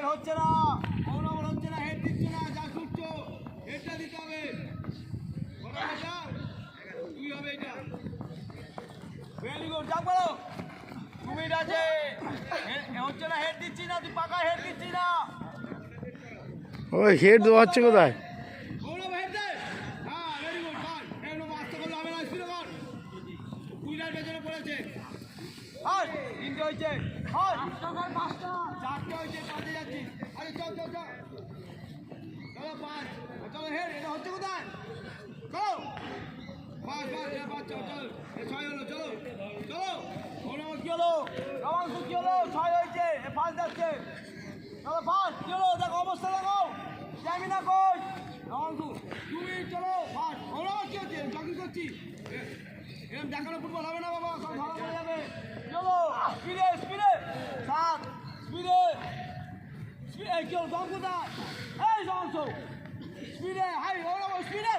হচ্ছে না, মৌনমন হচ্ছে না, হেড দিচ্ছে না, যা ছুটছো হেডটা দিতে হবে। তুই হবে এটা। ভেরি গুড, যা বলো তুমি আছে। হচ্ছে না, হেড দিচ্ছি না, তুই পাকা হেড দিচ্ছি না। ওই হেড দেওয়া হচ্ছে কোথায়? মৌনম হেড দে। হ্যাঁ, ভেরি গুড, বল। একদম আস্তে করলে হবে না, স্পিডে বল। কুইলার পেছনে পড়েছে। আর তিনটে হয়েছে। আর পাঁচটা চারটে হয়েছে, পাঁচে যাচ্ছি। আরে চল চল চল, চলো পাঁচ, চলো হেড। এটা হচ্ছে কোথায়? চলো পাঁচ পাঁচ পাঁচ, চল চল। ছয় হলো, চলো চলো। মৌনম কি হলো? রমাংশু কি হলো? ছয় হয়েছে, পাঁচ যাচ্ছে। চলো পাঁচ, কি হলো? দেখো অবস্থা, দেখো যাবি না কই রমাংশু, তুমি চলো পাঁচ। মৌনম কি হচ্ছে? জগিং করছি। এরকম দেখানো ফুটবল হবে না বাবা, সব ধরা পড়ে যাবে। চলো স্পিডে স্পিডে, সাত স্পিডে স্পিডে। কি হলো? দম কোথায়? এই রমাংশু স্পিডে, হাই ওরা স্পিডে।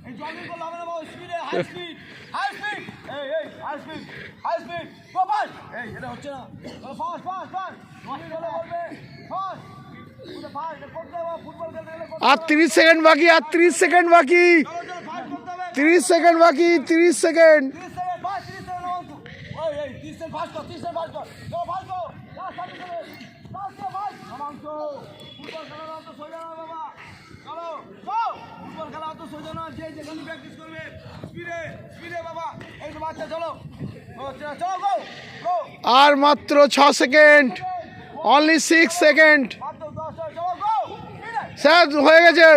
এই জগিং করলে হবে না বাবা, স্পিডে, হাই স্পিড হাই স্পিড। এই এই high speed high speed, go fast. এই এটা হচ্ছে না, চলো ফাস্ট ফাস্ট ফাস্ট। তুমি চলে বলবে ফাস্ট, তুমি ফাস্ট করতে হবে। ফুটবল খেলতে গেলে আর 30 সেকেন্ড বাকি, আর 30 সেকেন্ড বাকি, চলো চলো ফাস্ট করতে হবে। 30 সেকেন্ড বাকি, 30 second. 30 second, fast 30 second Ramanshu. ওই এই 30 সেকেন্ড ফাস্ট কর, 30 সেকেন্ড ফাস্ট কর। চলো ফাস্ট করো, লাস্ট 30 সেকেন্ড ফাস্ট কর, ফাস্ট রমাংশু। ফুটবল খেলা তো সোজা না বাবা, চলো চলো। ফুটবল খেলা তো সোজা না, যে যেখানে প্র্যাকটিস করবে স্পিডে স্পিডে বাবা। এই তো বাচ্চা, চলো চলো গো গো। আর মাত্র 6 সেকেন্ড, অনলি 6 সেকেন্ড। মাত্র 10, চলো গো স্পিডে। স্যার হয়ে গেছে।